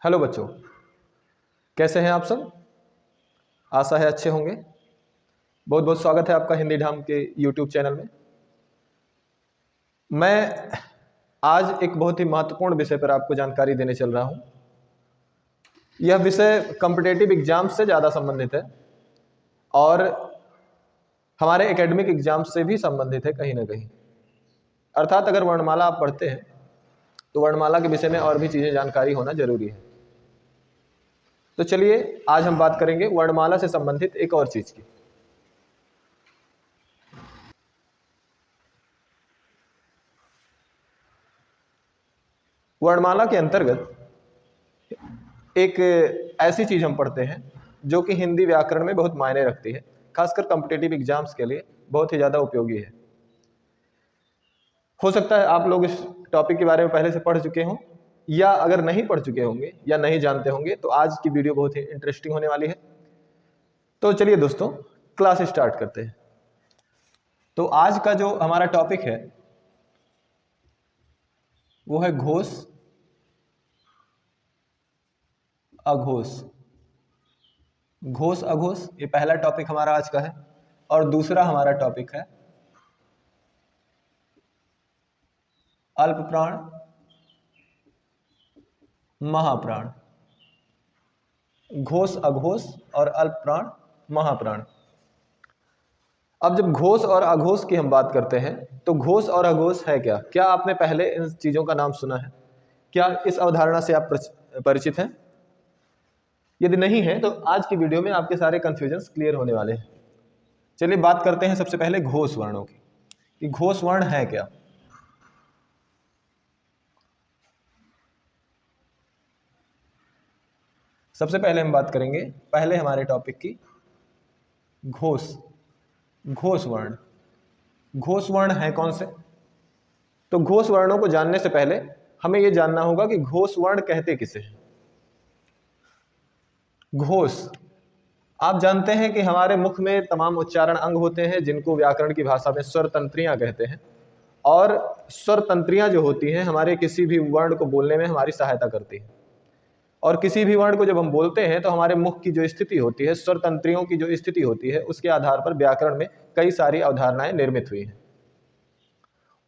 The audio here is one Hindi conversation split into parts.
हेलो बच्चों, कैसे हैं आप सब। आशा है अच्छे होंगे। बहुत बहुत स्वागत है आपका हिंदी ढाम के यूट्यूब चैनल में। मैं आज एक बहुत ही महत्वपूर्ण विषय पर आपको जानकारी देने चल रहा हूं। यह विषय कॉम्पिटिटिव एग्जाम से ज़्यादा संबंधित है और हमारे एकेडमिक एग्जाम से भी संबंधित है कहीं ना कहीं। अर्थात अगर वर्णमाला आप पढ़ते हैं तो वर्णमाला के विषय में और भी चीज़ें जानकारी होना जरूरी है। तो चलिए आज हम बात करेंगे वर्णमाला से संबंधित एक और चीज़ की। वर्णमाला के अंतर्गत एक ऐसी चीज हम पढ़ते हैं जो कि हिंदी व्याकरण में बहुत मायने रखती है, खासकर कॉम्पिटिटिव एग्जाम्स के लिए बहुत ही ज़्यादा उपयोगी है। हो सकता है आप लोग इस टॉपिक के बारे में पहले से पढ़ चुके हों, या अगर नहीं पढ़ चुके होंगे या नहीं जानते होंगे तो आज की वीडियो बहुत ही इंटरेस्टिंग होने वाली है। तो चलिए दोस्तों, क्लास स्टार्ट करते हैं। तो आज का जो हमारा टॉपिक है वो है घोष अघोष। घोष अघोष ये पहला टॉपिक हमारा आज का है। और दूसरा हमारा टॉपिक है अल्प प्राण महाप्राण। घोष अघोष और अल्प प्राण महाप्राण। अब जब घोष और अघोष की हम बात करते हैं तो घोष और अघोष है क्या? क्या आपने पहले इन चीजों का नाम सुना है? क्या इस अवधारणा से आप परिचित हैं? यदि नहीं है तो आज की वीडियो में आपके सारे कंफ्यूजन्स क्लियर होने वाले हैं। चलिए बात करते हैं सबसे पहले घोष वर्णों की कि घोष वर्ण है क्या। सबसे पहले हम बात करेंगे पहले हमारे टॉपिक की घोष। घोष वर्ण, घोष वर्ण है कौन से? तो घोष वर्णों को जानने से पहले हमें यह जानना होगा कि घोष वर्ण कहते किसे हैं। घोष, आप जानते हैं कि हमारे मुख में तमाम उच्चारण अंग होते हैं जिनको व्याकरण की भाषा में स्वर तंत्रियां कहते हैं। और स्वर तंत्रियां जो होती हैं हमारे किसी भी वर्ण को बोलने में हमारी सहायता करती हैं। और किसी भी वर्ण को जब हम बोलते हैं तो हमारे मुख की जो स्थिति होती है, स्वर तंत्रियों की जो स्थिति होती है, उसके आधार पर व्याकरण में कई सारी अवधारणाएं निर्मित हुई हैं।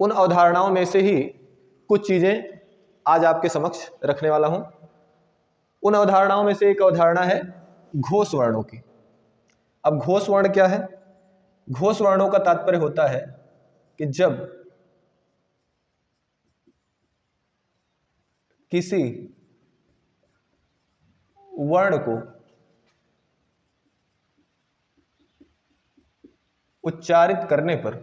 उन अवधारणाओं में से ही कुछ चीजें आज आपके समक्ष रखने वाला हूं। उन अवधारणाओं में से एक अवधारणा है घोष वर्णों की। अब घोष वर्ण क्या है? घोष वर्णों का तात्पर्य होता है कि जब किसी वर्ण को उच्चारित करने पर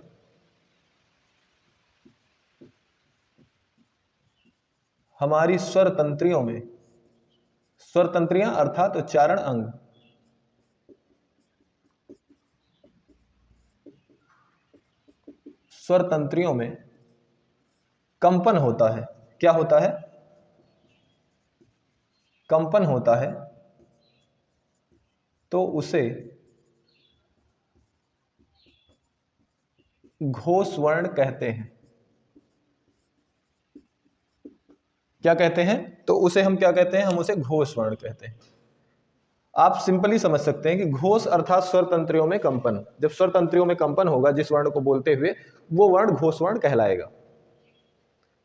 हमारी स्वर तंत्रियों में, स्वर तंत्रियां अर्थात उच्चारण अंग, स्वर तंत्रियों में कंपन होता है। क्या होता है? कंपन होता है। तो उसे घोष वर्ण कहते हैं। क्या कहते हैं? तो उसे हम क्या कहते हैं? हम उसे घोष वर्ण कहते हैं। आप सिंपली समझ सकते हैं कि घोष अर्थात स्वर तंत्रियों में कंपन। जब स्वर तंत्रियों में कंपन होगा जिस वर्ण को बोलते हुए, वो वर्ण घोष वर्ण कहलाएगा।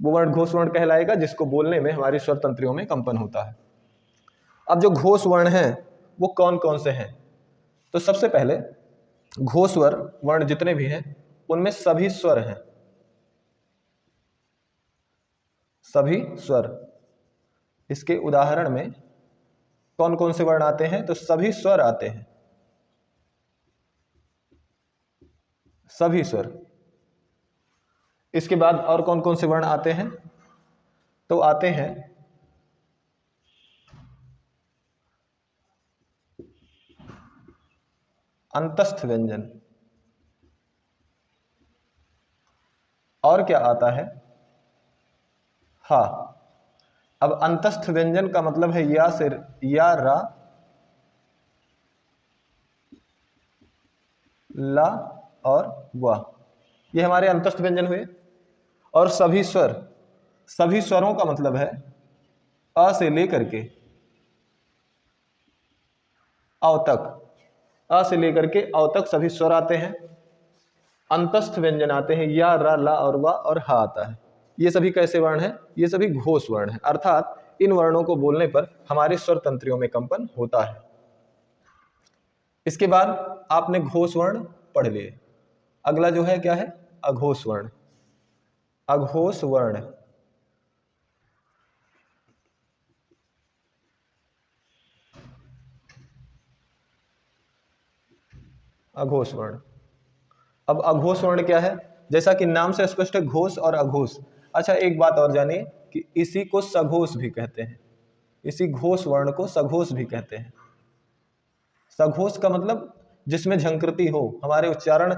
वो वर्ण घोष वर्ण कहलाएगा जिसको बोलने में हमारी स्वर तंत्रियों में कंपन होता है। अब जो घोष वर्ण हैं वो कौन कौन से हैं? तो सबसे पहले घोष वर्ण जितने भी हैं उनमें सभी स्वर हैं। सभी स्वर। इसके उदाहरण में कौन कौन से वर्ण आते हैं? तो सभी स्वर आते हैं। सभी स्वर। इसके बाद और कौन कौन से वर्ण आते हैं? तो आते हैं अंतस्थ व्यंजन। और क्या आता है? हा। अब अंतस्थ व्यंजन का मतलब है या से या, रा, ला और वा। ये हमारे अंतस्थ व्यंजन हुए। और सभी स्वर, सभी स्वरों का मतलब है अ से लेकर के अ तक, अ से लेकर के अ तक सभी स्वर आते हैं। अंतस्थ व्यंजन आते हैं, या, र, ला और वा और हा आता है। ये सभी कैसे वर्ण हैं? ये सभी घोष वर्ण हैं, अर्थात इन वर्णों को बोलने पर हमारे स्वर तंत्रियों में कंपन होता है। इसके बाद आपने घोष वर्ण पढ़ लिए। अगला जो है क्या है? अघोष वर्ण। अघोष वर्ण, अघोष वर्ण। अब अघोष वर्ण क्या है? जैसा कि नाम से स्पष्ट है, घोष और अघोष। अच्छा, एक बात और जानिए कि इसी को सघोष भी कहते हैं। इसी घोष वर्ण को सघोष भी कहते हैं। सघोष का मतलब जिसमें झंकृति हो, हमारे उच्चारण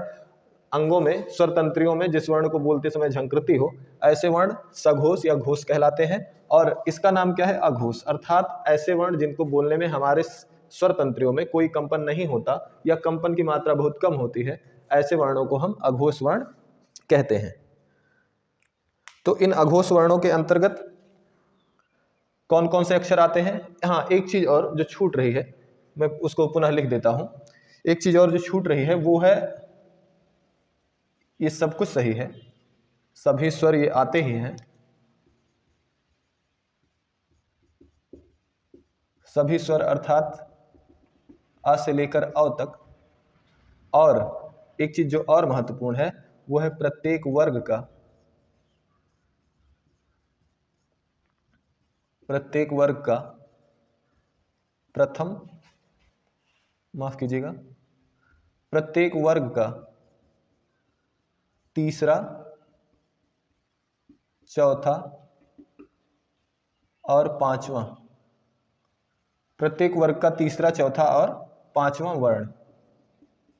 अंगों में, स्वर तंत्रियों में जिस वर्ण को बोलते समय झंकृति हो, ऐसे वर्ण सघोष या घोष कहलाते हैं। और इसका नाम क्या है? अघोष, अर्थात ऐसे वर्ण जिनको बोलने में हमारे स्वर तंत्रियों में कोई कंपन नहीं होता या कंपन की मात्रा बहुत कम होती है, ऐसे वर्णों को हम अघोष वर्ण कहते हैं। तो इन अघोष वर्णों के अंतर्गत कौन कौन से अक्षर आते हैं? हाँ, एक चीज और जो छूट रही है, मैं उसको पुनः लिख देता हूं। एक चीज और जो छूट रही है वो है, ये सब कुछ सही है, सभी स्वर ये आते ही हैं, सभी स्वर अर्थात आ से लेकर अ तक। और एक चीज जो और महत्वपूर्ण है वो है प्रत्येक वर्ग का, प्रत्येक वर्ग का प्रथम, माफ कीजिएगा, प्रत्येक वर्ग का तीसरा, चौथा और पांचवा, प्रत्येक वर्ग का तीसरा, चौथा और पांचवा वर्ण,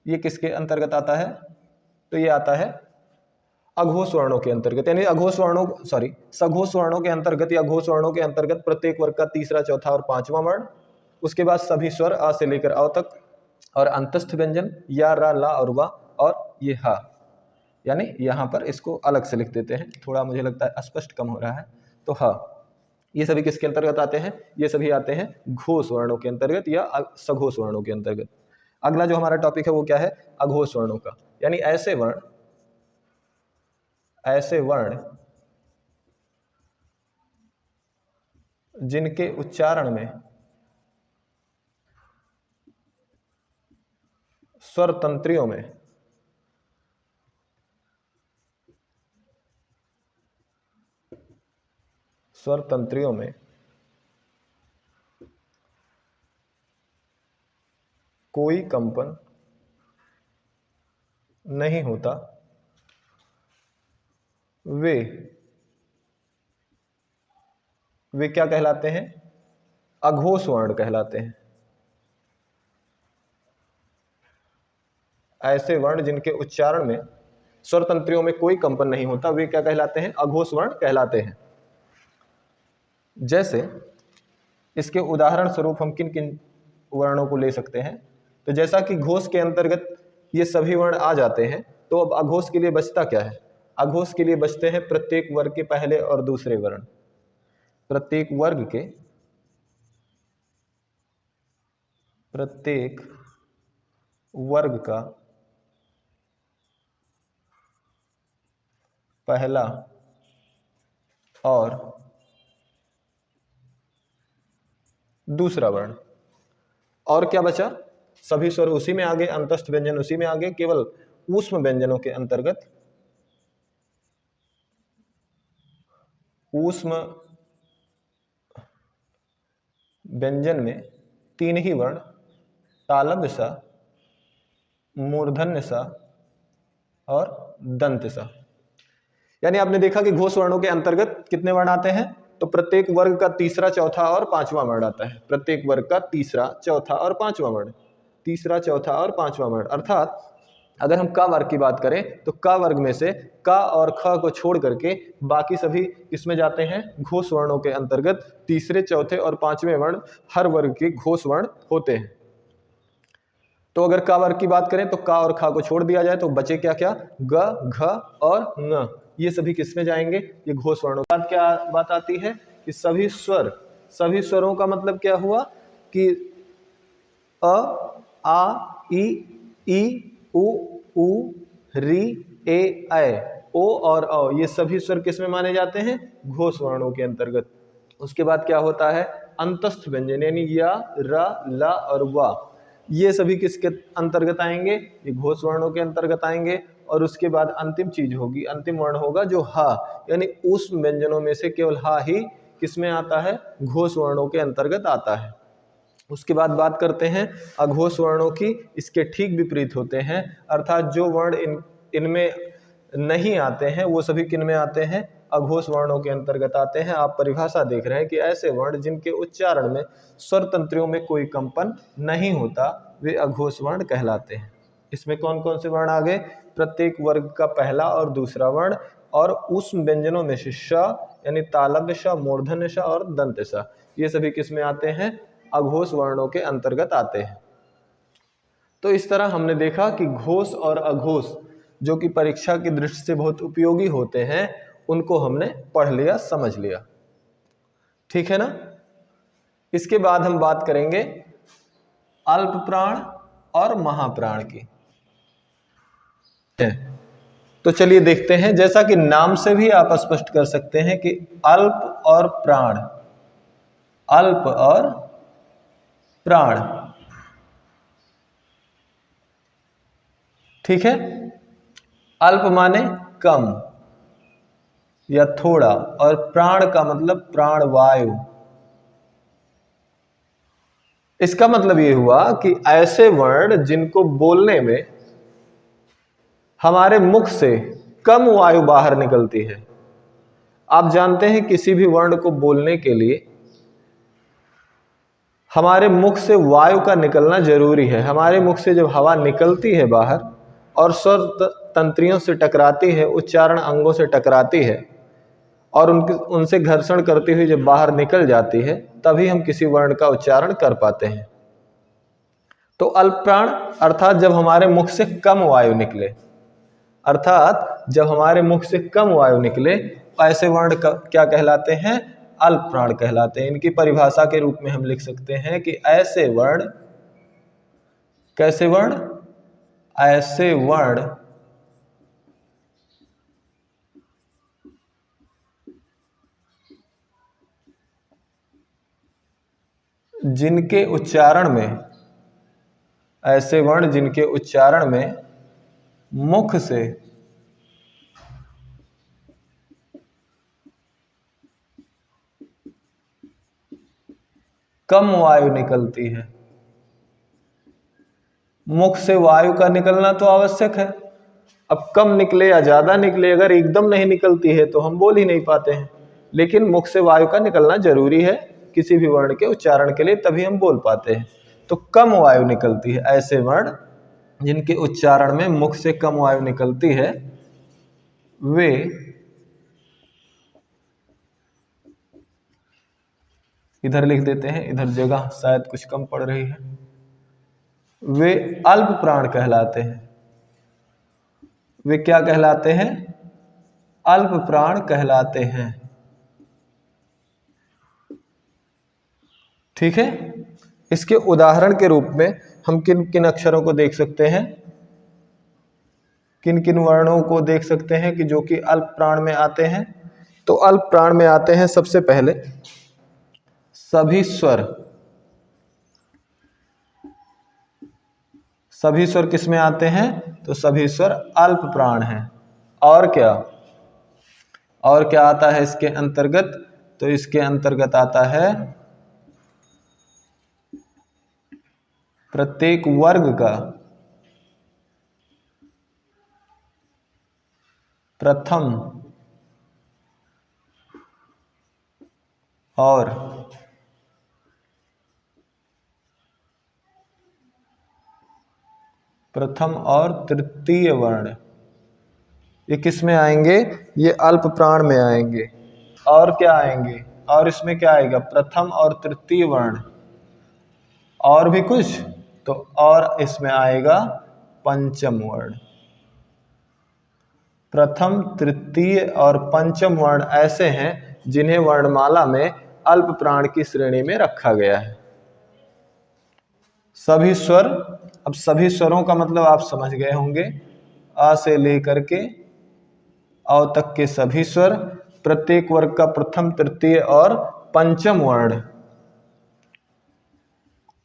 ये किसके अंतर्गत आता है? तो ये आता है अघोष वर्णों के अंतर्गत, यानी अघोष वर्णों, सॉरी, सघोष वर्णों के अंतर्गत या अघोष वर्णों के अंतर्गत प्रत्येक वर्ग का तीसरा, चौथा और पांचवा वर्ण। उसके बाद सभी स्वर आ से लेकर अ तक, और अंतस्थ व्यंजन या, रा, ला और वा, और ये हा। यानी यहां पर इसको अलग से लिख देते हैं, थोड़ा मुझे लगता है अस्पष्ट कम हो रहा है। तो हा, ये सभी किसके अंतर्गत आते हैं? ये सभी आते हैं घोष वर्णों के अंतर्गत या सघोष वर्णों के अंतर्गत। अगला जो हमारा टॉपिक है वो क्या है? अघोष वर्णों का, यानी ऐसे वर्ण, ऐसे वर्ण जिनके उच्चारण में स्वर तंत्रियों में स्वर तंत्रियों में कोई कंपन नहीं होता, वे क्या कहलाते हैं? अघोष वर्ण कहलाते हैं। ऐसे वर्ण जिनके उच्चारण में स्वर तंत्रियों में कोई कंपन नहीं होता, वे क्या कहलाते हैं? अघोष वर्ण कहलाते हैं। जैसे इसके उदाहरण स्वरूप हम किन किन वर्णों को ले सकते हैं? तो जैसा कि घोष के अंतर्गत ये सभी वर्ण आ जाते हैं, तो अब अघोष के लिए बचता क्या है? अघोष के लिए बचते हैं प्रत्येक वर्ग के पहले और दूसरे वर्ण। प्रत्येक वर्ग के प्रत्येक वर्ग का पहला और दूसरा वर्ण। और क्या बचा? सभी स्वर उसी में आगे, अंतस्थ व्यंजन उसी में आगे, केवल ऊष्म व्यंजनों के अंतर्गत ऊष्म व्यंजन में तीन ही वर्ण, तालव्य सा, मूर्धन्य सा और दंत सा। यानी आपने देखा कि घोष वर्णों के अंतर्गत कितने वर्ण आते हैं? तो प्रत्येक वर्ग का तीसरा, चौथा और पांचवा वर्ण आता है। प्रत्येक वर्ग का तीसरा, चौथा और पांचवा वर्ण, तीसरा, चौथा और पांचवा वर्ण। अर्थात अगर हम क वर्ग की बात करें तो क वर्ग में से क और ख को छोड़ करके बाकी सभी किसमें जाते हैं? घोष वर्णों के अंतर्गत। तीसरे, चौथे और पांचवें वर्ण हर वर्ग के घोष वर्ण होते हैं। तो अगर क वर्ग की बात करें तो क और ख को छोड़ दिया जाए तो बचे क्या क्या? ग, घ और ङ। ये सभी किसमें जाएंगे? ये घोष वर्णों। बाद क्या बात आती है कि सभी स्वर, सभी स्वरों का मतलब क्या हुआ कि अ, आ, ई, उ, ऊ, री, ए, ऐ, ओ और औ, ये सभी स्वर किस में माने जाते हैं? घोष वर्णों के अंतर्गत। उसके बाद क्या होता है? अंतस्थ व्यंजन यानी या, र, ल और वा, ये सभी किसके अंतर्गत आएंगे? ये घोष वर्णों के अंतर्गत आएंगे। और उसके बाद अंतिम चीज होगी, अंतिम वर्ण होगा जो हा, यानी उस व्यंजनों में से केवल हा ही किसमें आता है? घोष वर्णों के अंतर्गत आता है। उसके बाद बात करते हैं अघोष वर्णों की। इसके ठीक विपरीत होते हैं, अर्थात जो वर्ण इनमें नहीं आते हैं वो सभी किन में आते हैं? अघोष वर्णों के अंतर्गत आते हैं। आप परिभाषा देख रहे हैं कि ऐसे वर्ण जिनके उच्चारण में स्वर तंत्रियों में कोई कंपन नहीं होता वे अघोष वर्ण कहलाते हैं। इसमें कौन कौन से वर्ण आ गए? प्रत्येक वर्ग का पहला और दूसरा वर्ण, और उस व्यंजनों में से श यानी तालव्य श, मूर्धन्य श और दंत्य श, ये सभी किस में आते हैं? अघोष वर्णों के अंतर्गत आते हैं। तो इस तरह हमने देखा कि घोष और अघोष जो कि परीक्षा की दृष्टि से बहुत उपयोगी होते हैं, उनको हमने पढ़ लिया, समझ लिया। ठीक है ना? इसके बाद हम बात करेंगे अल्प प्राण और महाप्राण की। तो चलिए देखते हैं, जैसा कि नाम से भी आप स्पष्ट कर सकते हैं कि अल्प और प्राण, अल्प और प्राण, ठीक है। अल्प माने कम या थोड़ा, और प्राण का मतलब प्राण वायु। इसका मतलब ये हुआ कि ऐसे वर्ण जिनको बोलने में हमारे मुख से कम वायु बाहर निकलती है। आप जानते हैं किसी भी वर्ण को बोलने के लिए हमारे मुख से वायु का निकलना जरूरी है। हमारे मुख से जब हवा निकलती है बाहर और स्वर तंत्रियों से टकराती है, उच्चारण अंगों से टकराती है और उनसे घर्षण करती हुई जब बाहर निकल जाती है, तभी हम किसी वर्ण का उच्चारण कर पाते हैं। तो अल्प प्राण अर्थात जब हमारे मुख से कम वायु निकले, अर्थात जब हमारे मुख से कम वायु निकले, ऐसे वर्ण क्या कहलाते हैं? अल्प प्राण कहलाते हैं। इनकी परिभाषा के रूप में हम लिख सकते हैं कि ऐसे वर्ण, कैसे वर्ण? ऐसे वर्ण जिनके उच्चारण में, ऐसे वर्ण जिनके उच्चारण में मुख से कम वायु निकलती है। मुख से वायु का निकलना तो आवश्यक है। अब कम निकले या ज्यादा निकले, अगर एकदम नहीं निकलती है तो हम बोल ही नहीं पाते हैं। लेकिन मुख से वायु का निकलना जरूरी है किसी भी वर्ण के उच्चारण के लिए, तभी हम बोल पाते हैं। तो कम वायु निकलती है, ऐसे वर्ण जिनके उच्चारण में मुख से कम वायु निकलती है, वे इधर लिख देते हैं, इधर जगह शायद कुछ कम पड़ रही है, वे अल्प प्राण कहलाते हैं। वे क्या कहलाते हैं? अल्प प्राण कहलाते हैं। ठीक है। इसके उदाहरण के रूप में हम किन किन अक्षरों को देख सकते हैं, किन किन वर्णों को देख सकते हैं कि जो कि अल्प प्राण में आते हैं? तो अल्प प्राण में आते हैं सबसे पहले सभी स्वर। सभी स्वर किस में आते हैं? तो सभी स्वर अल्प प्राण हैं। और क्या, और क्या आता है इसके अंतर्गत? तो इसके अंतर्गत आता है प्रत्येक वर्ग का प्रथम और तृतीय वर्ण। ये किस में आएंगे? ये अल्प प्राण में आएंगे। और क्या आएंगे? और इसमें क्या आएगा? प्रथम और तृतीय वर्ण। और भी कुछ? तो और इसमें आएगा पंचम वर्ण। प्रथम, तृतीय और पंचम वर्ण ऐसे हैं जिन्हें वर्णमाला में अल्प प्राण की श्रेणी में रखा गया है। सभी स्वर, अब सभी स्वरों का मतलब आप समझ गए होंगे, आ से लेकर के अ तक के सभी स्वर, प्रत्येक वर्ग का प्रथम, तृतीय और पंचम वर्ण,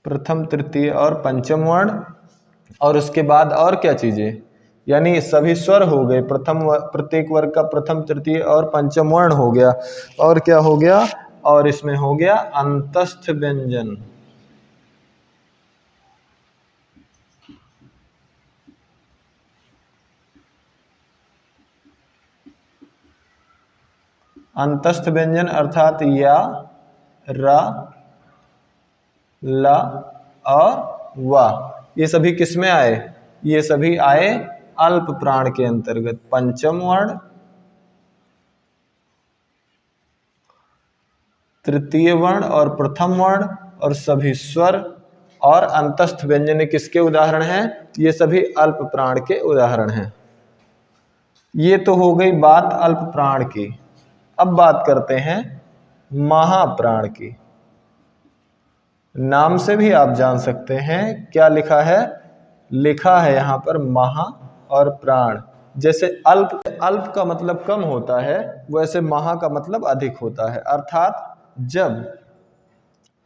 प्रथम, तृतीय और पंचम वर्ण, और उसके बाद और क्या चीजें, यानी सभी स्वर हो गए, प्रत्येक वर्ग का प्रथम, तृतीय और पंचम वर्ण हो गया, और क्या हो गया, और इसमें हो गया अंतस्थ व्यंजन। अंतस्थ व्यंजन अर्थात या, रा, ला और वा, ये सभी किसमें आए, ये सभी आए अल्प प्राण के अंतर्गत। पंचम वर्ण, तृतीय वर्ण और प्रथम वर्ण और सभी स्वर और अंतस्थ व्यंजन किसके उदाहरण हैं, ये सभी अल्प प्राण के उदाहरण हैं। ये तो हो गई बात अल्प प्राण की। अब बात करते हैं महाप्राण की। नाम से भी आप जान सकते हैं, क्या लिखा है, लिखा है यहां पर महा और प्राण। जैसे अल्प का मतलब कम होता है, वैसे महा का मतलब अधिक होता है। अर्थात जब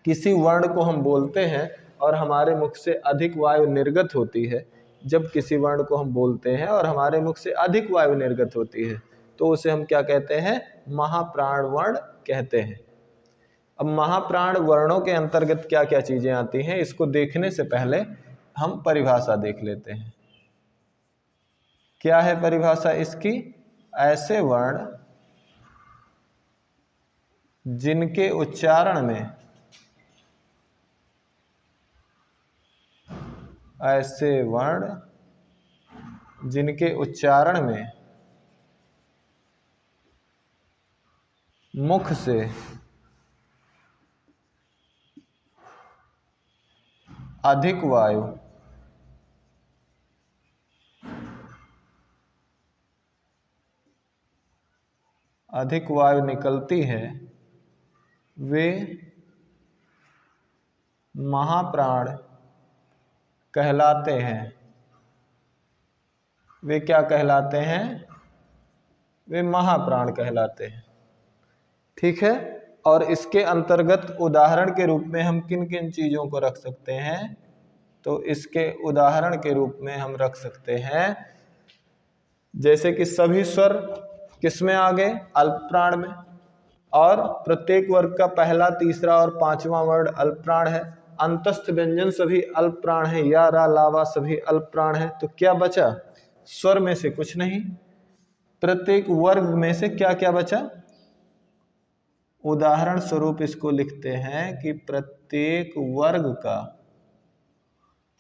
किसी वर्ण को हम बोलते हैं और हमारे मुख से अधिक वायु निर्गत होती है, जब किसी वर्ण को हम बोलते हैं और हमारे मुख से अधिक वायु निर्गत होती है, तो उसे हम क्या कहते हैं, महाप्राण वर्ण कहते हैं। अब महाप्राण वर्णों के अंतर्गत क्या क्या चीजें आती हैं, इसको देखने से पहले हम परिभाषा देख लेते हैं। क्या है परिभाषा इसकी, ऐसे वर्ण जिनके उच्चारण में, ऐसे वर्ण जिनके उच्चारण में मुख से अधिक वायु निकलती है, वे महाप्राण कहलाते हैं। वे क्या कहलाते हैं, वे महाप्राण कहलाते हैं। ठीक है। और इसके अंतर्गत उदाहरण के रूप में हम किन किन चीजों को रख सकते हैं, तो इसके उदाहरण के रूप में हम रख सकते हैं, जैसे कि सभी स्वर किसमें आ गए, अल्प प्राण में, और प्रत्येक वर्ग का पहला, तीसरा और पांचवा वर्ण अल्प प्राण है। अंतस्थ व्यंजन सभी अल्प प्राण है, या, रा, लावा सभी अल्प प्राण है। तो क्या बचा, स्वर में से कुछ नहीं, प्रत्येक वर्ग में से क्या क्या बचा, उदाहरण स्वरूप इसको लिखते हैं कि प्रत्येक वर्ग का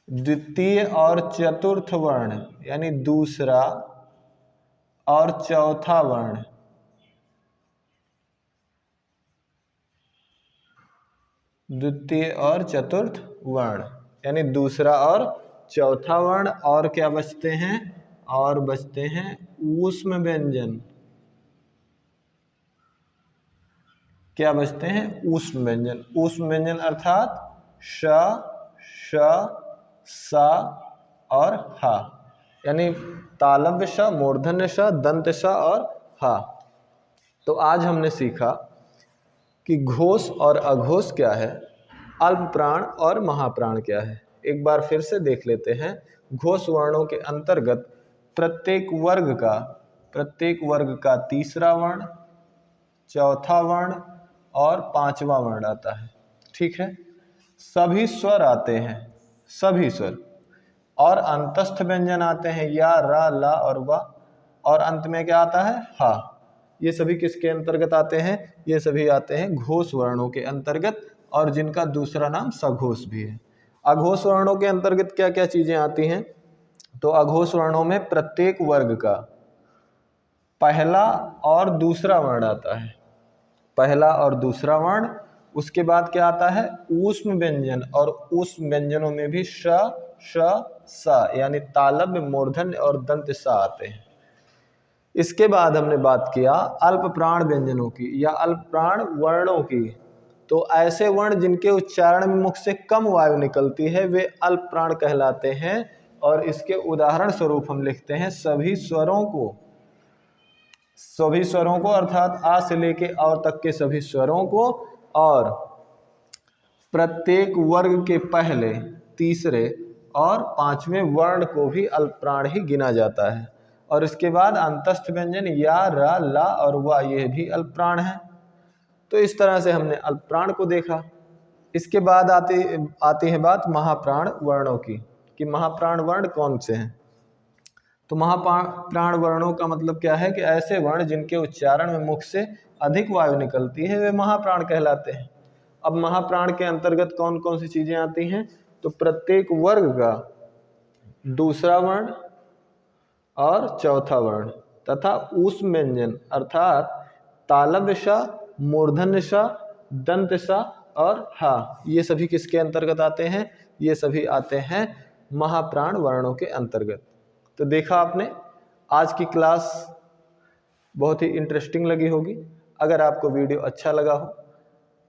द्वितीय और चतुर्थ वर्ण, यानी दूसरा और चौथा वर्ण, द्वितीय और चतुर्थ वर्ण यानी दूसरा और चौथा वर्ण, और क्या बचते हैं, और बचते हैं ऊष्म व्यंजन। क्या बचते हैं, ऊष्म व्यंजन। ऊष्म व्यंजन अर्थात श, श, सा और हा, यानी तालव्य श, मूर्धन्य श, दंत श और हा। तो आज हमने सीखा कि घोष और अघोष क्या है, अल्प प्राण और महाप्राण क्या है। एक बार फिर से देख लेते हैं। घोष वर्णों के अंतर्गत प्रत्येक वर्ग का तीसरा वर्ण, चौथा वर्ण और पांचवा वर्ण आता है। ठीक है। सभी स्वर आते हैं, सभी स्वर, और अंतस्थ व्यंजन आते हैं, या, रा, ला और वा, और अंत में क्या आता है, हा। ये सभी किसके अंतर्गत आते हैं, ये सभी आते हैं घोष वर्णों के अंतर्गत, और जिनका दूसरा नाम सघोष भी है। अघोष वर्णों के अंतर्गत क्या क्या चीजें आती हैं, तो अघोष वर्णों में प्रत्येक वर्ग का पहला और दूसरा वर्ण आता है, पहला और दूसरा वर्ण। उसके बाद क्या आता है, ऊष्म व्यंजन, और ऊष्म व्यंजनों में भी श, श, सा, यानी तालव्य, मूर्धन्य और दंत सा आते हैं। इसके बाद हमने बात किया अल्प प्राण व्यंजनों की या अल्प प्राण वर्णों की। तो ऐसे वर्ण जिनके उच्चारण में मुख से कम वायु निकलती है वे अल्प प्राण कहलाते हैं। और इसके उदाहरण स्वरूप हम लिखते हैं सभी स्वरों को अर्थात आ से लेके और तक के सभी स्वरों को, और प्रत्येक वर्ग के पहले, तीसरे और पांचवें वर्ण को भी अल्प प्राण ही गिना जाता है। और इसके बाद अंतस्थ व्यंजन या, र, ला और वा, ये भी अल्प प्राण है। तो इस तरह से हमने अल्प प्राण को देखा। इसके बाद आती है बात महाप्राण वर्णों की, कि महाप्राण वर्ण कौन से हैं। तो महाप्राण वर्णों का मतलब क्या है कि ऐसे वर्ण जिनके उच्चारण में मुख से अधिक वायु निकलती है वे महाप्राण कहलाते हैं। अब महाप्राण के अंतर्गत कौन कौन सी चीजें आती हैं, तो प्रत्येक वर्ग का दूसरा वर्ण और चौथा वर्ण तथा ऊष्म व्यंजन अर्थात तालव्य सा, मूर्धन्य सा, दंत सा और हा, ये सभी किसके अंतर्गत आते हैं, ये सभी आते हैं महाप्राण वर्णों के अंतर्गत। तो देखा आपने, आज की क्लास बहुत ही इंटरेस्टिंग लगी होगी। अगर आपको वीडियो अच्छा लगा हो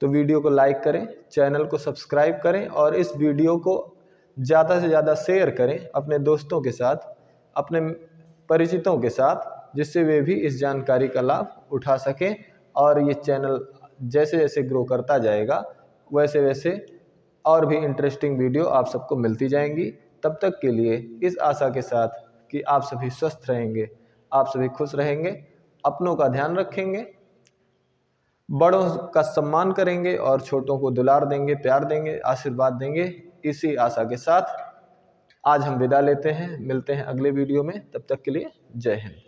तो वीडियो को लाइक करें, चैनल को सब्सक्राइब करें और इस वीडियो को ज़्यादा से ज़्यादा शेयर करें अपने दोस्तों के साथ, अपने परिचितों के साथ, जिससे वे भी इस जानकारी का लाभ उठा सकें। और ये चैनल जैसे जैसे ग्रो करता जाएगा वैसे वैसे और भी इंटरेस्टिंग वीडियो आप सबको मिलती जाएंगी। तब तक के लिए इस आशा के साथ कि आप सभी स्वस्थ रहेंगे, आप सभी खुश रहेंगे, अपनों का ध्यान रखेंगे, बड़ों का सम्मान करेंगे और छोटों को दुलार देंगे, प्यार देंगे, आशीर्वाद देंगे। इसी आशा के साथ आज हम विदा लेते हैं, मिलते हैं अगले वीडियो में। तब तक के लिए जय हिंद।